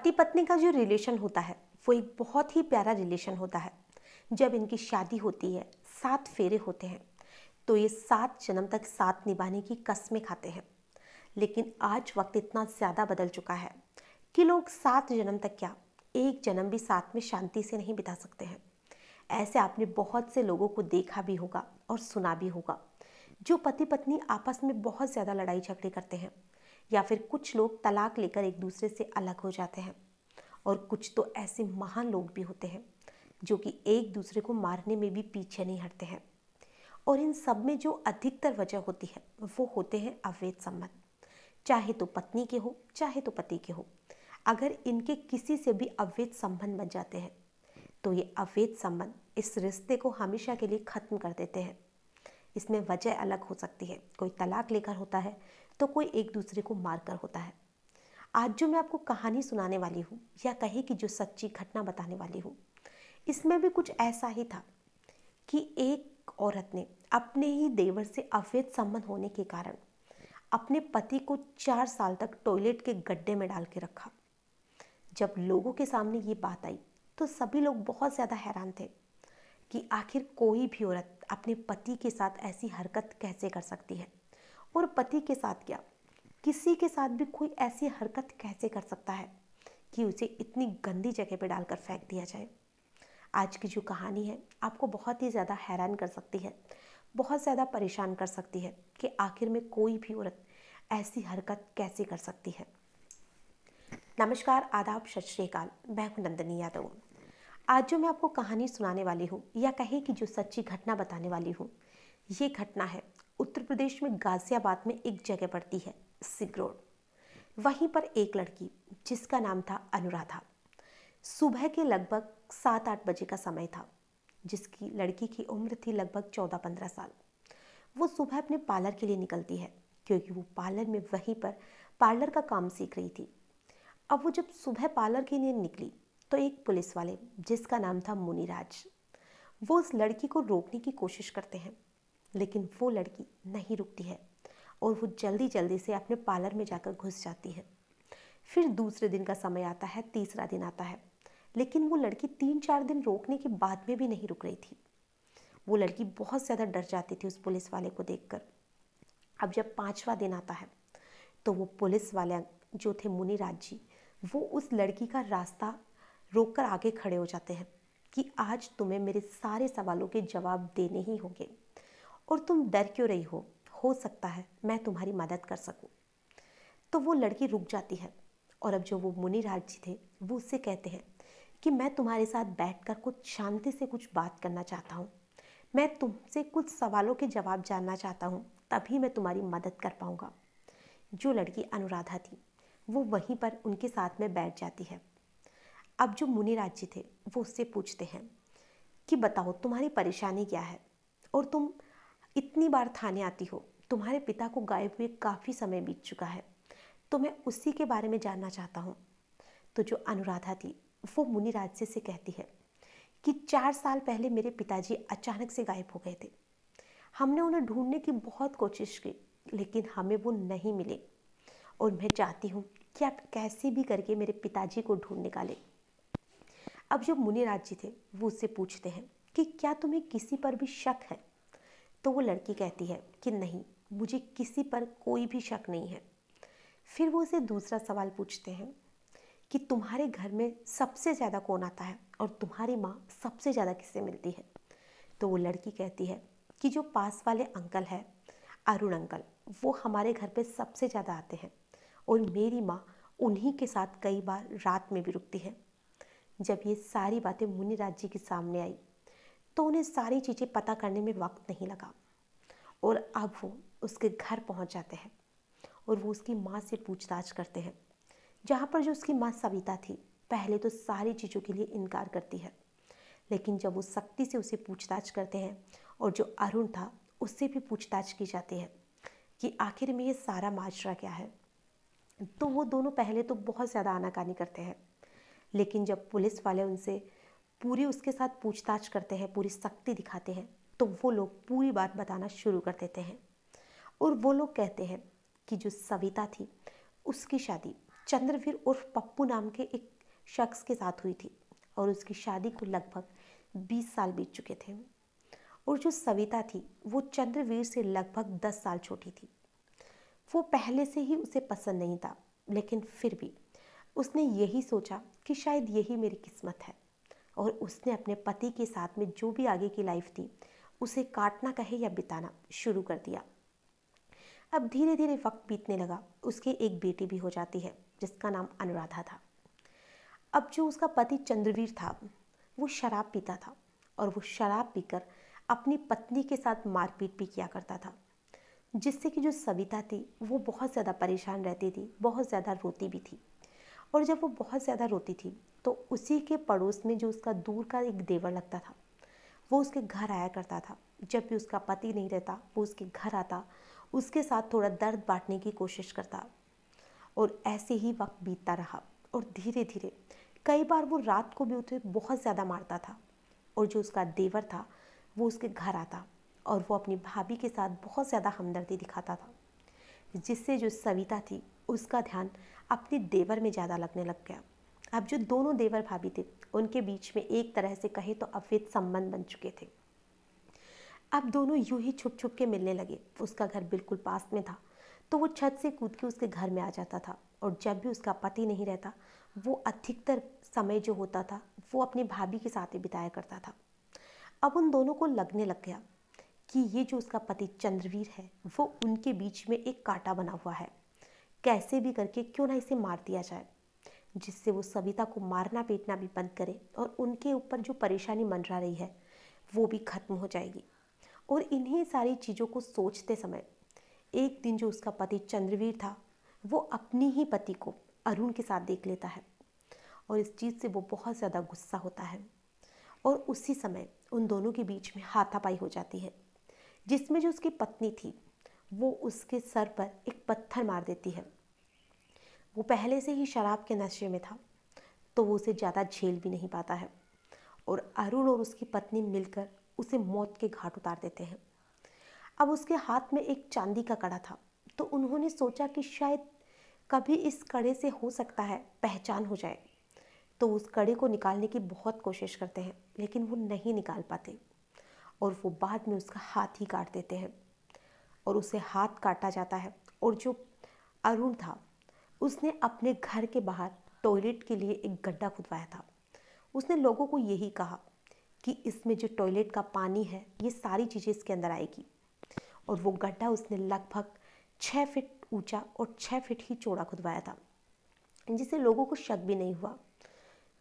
पति पत्नी का जो रिलेशन होता है वो एक बहुत ही प्यारा रिलेशन होता है। जब इनकी शादी होती है, 7 फेरे होते हैं, तो ये 7 जन्म तक साथ निभाने की कस्में खाते हैं। लेकिन आज वक्त इतना ज़्यादा बदल चुका है कि लोग 7 जन्म तक क्या, एक जन्म भी साथ में शांति से नहीं बिता सकते हैं। ऐसे आपने बहुत से लोगों को देखा भी होगा और सुना भी होगा, जो पति पत्नी आपस में बहुत ज़्यादा लड़ाई झगड़े करते हैं, या फिर कुछ लोग तलाक लेकर एक दूसरे से अलग हो जाते हैं। और कुछ तो ऐसे महान लोग भी होते हैं जो कि एक दूसरे को मारने में भी पीछे नहीं हटते हैं। और इन सब में जो अधिकतर वजह होती है वो होते हैं अवैध संबंध, चाहे तो पत्नी के हो चाहे तो पति के हो। अगर इनके किसी से भी अवैध संबंध बन जाते हैं तो ये अवैध संबंध इस रिश्ते को हमेशा के लिए ख़त्म कर देते हैं। इसमें वजह अलग हो सकती है, कोई तलाक लेकर होता है तो कोई एक दूसरे को मारकर होता है। आज जो मैं आपको कहानी सुनाने वाली हूँ, या कहे कि जो सच्ची घटना बताने वाली हूँ, इसमें भी कुछ ऐसा ही था कि एक औरत ने अपने ही देवर से अवैध संबंध होने के कारण अपने पति को 4 साल तक टॉयलेट के गड्ढे में डाल के रखा। जब लोगों के सामने ये बात आई तो सभी लोग बहुत ज़्यादा हैरान थे कि आखिर कोई भी औरत अपने पति के साथ ऐसी हरकत कैसे कर सकती है। और पति के साथ क्या, किसी के साथ भी कोई ऐसी हरकत कैसे कर सकता है कि उसे इतनी गंदी जगह पर डालकर फेंक दिया जाए। आज की जो कहानी है आपको बहुत ही ज़्यादा हैरान कर सकती है, बहुत ज़्यादा परेशान कर सकती है कि आखिर में कोई भी औरत ऐसी हरकत कैसे कर सकती है। नमस्कार, आदाब, सत श्री अकाल। मैं हूं नंदिनी यादव। आज जो मैं आपको कहानी सुनाने वाली हूँ, या कहे कि जो सच्ची घटना बताने वाली हूँ, ये घटना है उत्तर प्रदेश में गाजियाबाद में एक जगह पड़ती है सिगरोड। वहीं पर एक लड़की जिसका नाम था अनुराधा, सुबह के लगभग 7-8 बजे का समय था। जिसकी लड़की की उम्र थी लगभग 14-15 साल। वो सुबह अपने पार्लर के लिए निकलती है, क्योंकि वो पार्लर में वहीं पर पार्लर का काम सीख रही थी। अब वो जब सुबह पार्लर के लिए निकली तो एक पुलिस वाले जिसका नाम था मुनिराज, वो उस लड़की को रोकने की कोशिश करते हैं, लेकिन वो लड़की नहीं रुकती है और वो जल्दी जल्दी से अपने पार्लर में जाकर घुस जाती है। फिर दूसरे दिन का समय आता है, तीसरा दिन आता है, लेकिन वो लड़की 3-4 दिन रोकने के बाद में भी नहीं रुक रही थी। वो लड़की बहुत ज़्यादा डर जाती थी उस पुलिस वाले को देखकर। अब जब 5वां दिन आता है तो वो पुलिस वाले जो थे मुनिराज जी, वो उस लड़की का रास्ता रोककर आगे खड़े हो जाते हैं कि आज तुम्हें मेरे सारे सवालों के जवाब देने ही होंगे, और तुम डर क्यों रही हो सकता है मैं तुम्हारी मदद कर सकूं। तो वो लड़की रुक जाती है, और अब जो वो मुनिराज जी थे वो उससे कहते हैं कि मैं तुम्हारे साथ बैठकर कुछ शांति से कुछ बात करना चाहता हूँ, मैं तुमसे कुछ सवालों के जवाब जानना चाहता हूँ, तभी मैं तुम्हारी मदद कर पाऊँगा। जो लड़की अनुराधा थी वो वहीं पर उनके साथ में बैठ जाती है। अब जो मुनिराज जी थे वो उससे पूछते हैं कि बताओ तुम्हारी परेशानी क्या है, और तुम इतनी बार थाने आती हो, तुम्हारे पिता को गायब हुए काफ़ी समय बीत चुका है, तो मैं उसी के बारे में जानना चाहता हूँ। तो जो अनुराधा थी वो मुनिराज से कहती है कि 4 साल पहले मेरे पिताजी अचानक से गायब हो गए थे। हमने उन्हें ढूंढने की बहुत कोशिश की, लेकिन हमें वो नहीं मिले, और मैं चाहती हूँ कि आप कैसे भी करके मेरे पिताजी को ढूंढ निकालें। अब जो मुनिराज जी थे वो उससे पूछते हैं कि क्या तुम्हें किसी पर भी शक है। तो वो लड़की कहती है कि नहीं, मुझे किसी पर कोई भी शक नहीं है। फिर वो उसे दूसरा सवाल पूछते हैं कि तुम्हारे घर में सबसे ज़्यादा कौन आता है, और तुम्हारी माँ सबसे ज़्यादा किससे मिलती है। तो वो लड़की कहती है कि जो पास वाले अंकल है, अरुण अंकल, वो हमारे घर पे सबसे ज़्यादा आते हैं, और मेरी माँ उन्हीं के साथ कई बार रात में भी रुकती है। जब ये सारी बातें मुनिराज जी के सामने आई तो उन्हें सारी चीज़ें पता करने में वक्त नहीं लगा, और अब वो उसके घर पहुंच जाते हैं और वो उसकी माँ से पूछताछ करते हैं। जहाँ पर जो उसकी माँ सविता थी, पहले तो सारी चीज़ों के लिए इनकार करती है, लेकिन जब वो सख्ती से उसे पूछताछ करते हैं, और जो अरुण था उससे भी पूछताछ की जाती है कि आखिर में ये सारा माजरा क्या है, तो वो दोनों पहले तो बहुत ज़्यादा आनाकानी करते हैं, लेकिन जब पुलिस वाले उनसे पूरी उसके साथ पूछताछ करते हैं, पूरी सख्ती दिखाते हैं, तो वो लोग पूरी बात बताना शुरू कर देते हैं। और वो लोग कहते हैं कि जो सविता थी उसकी शादी चंद्रवीर उर्फ पप्पू नाम के एक शख्स के साथ हुई थी और उसकी शादी को लगभग 20 साल बीत चुके थे। और जो सविता थी वो चंद्रवीर से लगभग 10 साल छोटी थी। वो पहले से ही उसे पसंद नहीं था, लेकिन फिर भी उसने यही सोचा कि शायद यही मेरी किस्मत है, और उसने अपने पति के साथ में जो भी आगे की लाइफ थी उसे काटना कहे या बिताना शुरू कर दिया। अब धीरे धीरे वक्त बीतने लगा। उसकी एक बेटी भी हो जाती है जिसका नाम अनुराधा था। अब जो उसका पति चंद्रवीर था वो शराब पीता था, और वो शराब पीकर अपनी पत्नी के साथ मारपीट भी किया करता था, जिससे कि जो सविता थी वो बहुत ज़्यादा परेशान रहती थी, बहुत ज़्यादा रोती भी थी। और जब वो बहुत ज़्यादा रोती थी तो उसी के पड़ोस में जो उसका दूर का एक देवर लगता था वो उसके घर आया करता था। जब भी उसका पति नहीं रहता वो उसके घर आता, उसके साथ थोड़ा दर्द बांटने की कोशिश करता। और ऐसे ही वक्त बीतता रहा, और धीरे धीरे कई बार वो रात को भी उसे बहुत ज़्यादा मारता था। और जो उसका देवर था वो उसके घर आता और वो अपनी भाभी के साथ बहुत ज़्यादा हमदर्दी दिखाता था, जिससे जो सविता थी उसका ध्यान अपने देवर में ज़्यादा लगने लग गया। अब जो दोनों देवर भाभी थे उनके बीच में एक तरह से कहे तो अवैध संबंध बन चुके थे। अब दोनों यूं ही छुप छुप के मिलने लगे। उसका घर बिल्कुल पास में था, तो वो छत से कूद के उसके घर में आ जाता था। और जब भी उसका पति नहीं रहता वो अधिकतर समय जो होता था वो अपनी भाभी के साथ ही बिताया करता था। अब उन दोनों को लगने लग गया कि ये जो उसका पति चंद्रवीर है वो उनके बीच में एक कांटा बना हुआ है, कैसे भी करके क्यों ना इसे मार दिया जाए, जिससे वो सविता को मारना पीटना भी बंद करे और उनके ऊपर जो परेशानी मंडरा रही है वो भी खत्म हो जाएगी। और इन्हीं सारी चीज़ों को सोचते समय एक दिन जो उसका पति चंद्रवीर था वो अपनी ही पति को अरुण के साथ देख लेता है, और इस चीज़ से वो बहुत ज़्यादा गुस्सा होता है। और उसी समय उन दोनों के बीच में हाथापाई हो जाती है, जिसमें जो उसकी पत्नी थी वो उसके सर पर एक पत्थर मार देती है। वो पहले से ही शराब के नशे में था तो वो उसे ज़्यादा झेल भी नहीं पाता है, और अरुण और उसकी पत्नी मिलकर उसे मौत के घाट उतार देते हैं। अब उसके हाथ में एक चांदी का कड़ा था, तो उन्होंने सोचा कि शायद कभी इस कड़े से हो सकता है पहचान हो जाए। तो उस कड़े को निकालने की बहुत कोशिश करते हैं, लेकिन वो नहीं निकाल पाते, और वो बाद में उसका हाथ ही काट देते हैं। और उसे हाथ काटा जाता है। और जो अरुण था उसने अपने घर के बाहर टॉयलेट के लिए एक गड्ढा खुदवाया था। उसने लोगों को यही कहा कि इसमें जो टॉयलेट का पानी है ये सारी चीज़ें इसके अंदर आएगी। और वो गड्ढा उसने लगभग 6 फीट ऊंचा और 6 फीट ही चौड़ा खुदवाया था, जिससे लोगों को शक भी नहीं हुआ,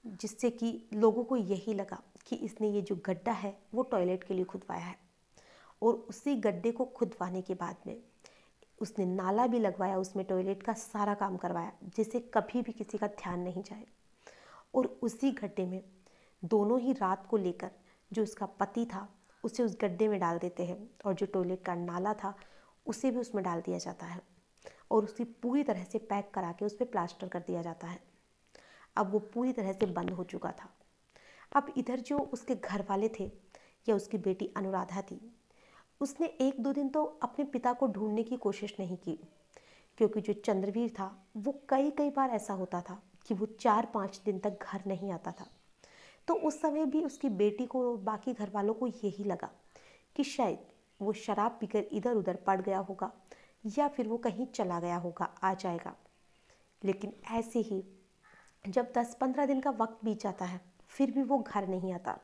जिससे कि लोगों को यही लगा कि इसने ये जो गड्ढा है वो टॉयलेट के लिए खुदवाया है। और उसी गड्ढे को खुदवाने के बाद में उसने नाला भी लगवाया, उसमें टॉयलेट का सारा काम करवाया, जिससे कभी भी किसी का ध्यान नहीं जाए। और उसी गड्ढे में दोनों ही रात को लेकर जो उसका पति था उसे उस गड्ढे में डाल देते हैं, और जो टॉयलेट का नाला था उसे भी उसमें डाल दिया जाता है, और उसे पूरी तरह से पैक करा के उस पर प्लास्टर कर दिया जाता है। अब वो पूरी तरह से बंद हो चुका था। अब इधर जो उसके घर वाले थे या उसकी बेटी अनुराधा थी, उसने 1-2 दिन तो अपने पिता को ढूंढने की कोशिश नहीं की, क्योंकि जो चंद्रवीर था वो कई कई बार ऐसा होता था कि वो 4-5 दिन तक घर नहीं आता था। तो उस समय भी उसकी बेटी को और बाकी घर वालों को यही लगा कि शायद वो शराब पीकर इधर उधर पड़ गया होगा, या फिर वो कहीं चला गया होगा, आ जाएगा। लेकिन ऐसे ही जब 10-15 दिन का वक्त बीत जाता है फिर भी वो घर नहीं आता।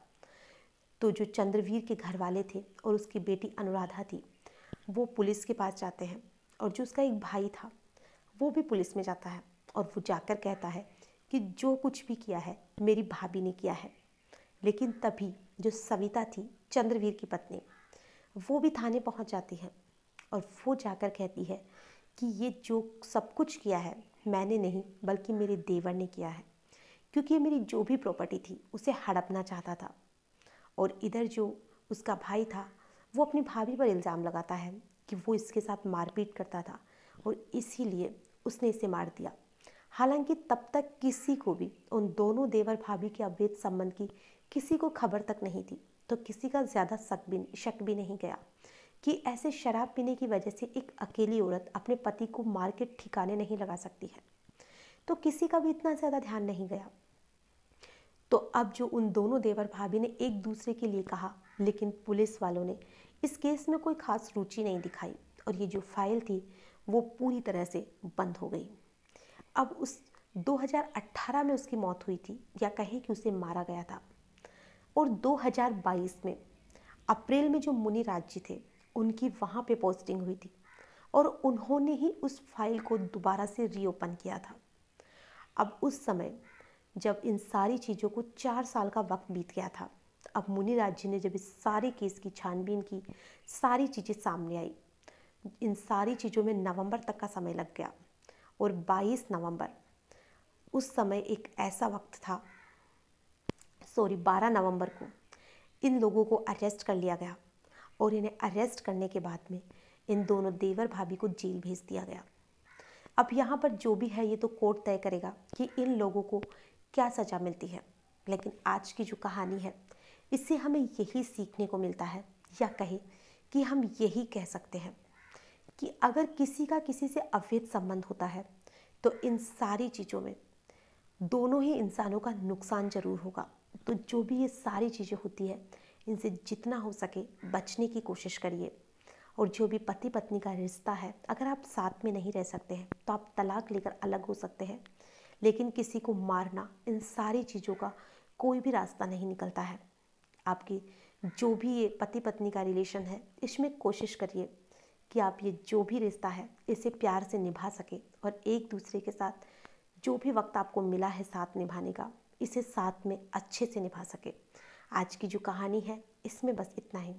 तो जो चंद्रवीर के घर वाले थे और उसकी बेटी अनुराधा थी वो पुलिस के पास जाते हैं, और जो उसका एक भाई था वो भी पुलिस में जाता है, और वो जाकर कहता है कि जो कुछ भी किया है मेरी भाभी ने किया है। लेकिन तभी जो सविता थी चंद्रवीर की पत्नी वो भी थाने पहुंच जाती है, और वो जाकर कहती है कि ये जो सब कुछ किया है मैंने नहीं बल्कि मेरे देवर ने किया है, क्योंकि ये मेरी जो भी प्रॉपर्टी थी उसे हड़पना चाहता था। और इधर जो उसका भाई था वो अपनी भाभी पर इल्ज़ाम लगाता है कि वो इसके साथ मारपीट करता था और इसीलिए उसने इसे मार दिया। हालांकि तब तक किसी को भी उन दोनों देवर भाभी के अवैध संबंध की किसी को खबर तक नहीं थी, तो किसी का ज़्यादा शक भी नहीं गया कि ऐसे शराब पीने की वजह से एक अकेली औरत अपने पति को मार के ठिकाने नहीं लगा सकती है। तो किसी का भी इतना ज़्यादा ध्यान नहीं गया। तो अब जो उन दोनों देवर भाभी ने एक दूसरे के लिए कहा, लेकिन पुलिस वालों ने इस केस में कोई खास रुचि नहीं दिखाई और ये जो फाइल थी वो पूरी तरह से बंद हो गई। अब उस 2018 में उसकी मौत हुई थी, या कहें कि उसे मारा गया था। और 2022 में अप्रैल में जो मुनिराज जी थे उनकी वहाँ पे पोस्टिंग हुई थी और उन्होंने ही उस फाइल को दोबारा से रीओपन किया था। अब उस समय जब इन सारी चीज़ों को 4 साल का वक्त बीत गया था, अब मुनिराज जी ने जब इस सारे केस की छानबीन की, सारी चीज़ें सामने आई, इन सारी चीज़ों में नवंबर तक का समय लग गया। और 22 नवंबर उस समय एक ऐसा वक्त था, 12 नवंबर को इन लोगों को अरेस्ट कर लिया गया और इन्हें अरेस्ट करने के बाद में इन दोनों देवर भाभी को जेल भेज दिया गया। अब यहाँ पर जो भी है ये तो कोर्ट तय करेगा कि इन लोगों को क्या सज़ा मिलती है, लेकिन आज की जो कहानी है इससे हमें यही सीखने को मिलता है, या कहें कि हम यही कह सकते हैं कि अगर किसी का किसी से अवैध संबंध होता है तो इन सारी चीज़ों में दोनों ही इंसानों का नुकसान जरूर होगा। तो जो भी ये सारी चीज़ें होती है इनसे जितना हो सके बचने की कोशिश करिए। और जो भी पति पत्नी का रिश्ता है, अगर आप साथ में नहीं रह सकते हैं तो आप तलाक लेकर अलग हो सकते हैं, लेकिन किसी को मारना, इन सारी चीज़ों का कोई भी रास्ता नहीं निकलता है। आपकी जो भी ये पति पत्नी का रिलेशन है इसमें कोशिश करिए कि आप ये जो भी रिश्ता है इसे प्यार से निभा सके और एक दूसरे के साथ जो भी वक्त आपको मिला है साथ निभाने का, इसे साथ में अच्छे से निभा सके। आज की जो कहानी है इसमें बस इतना ही।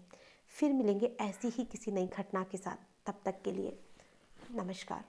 फिर मिलेंगे ऐसी ही किसी नई घटना के साथ। तब तक के लिए नमस्कार।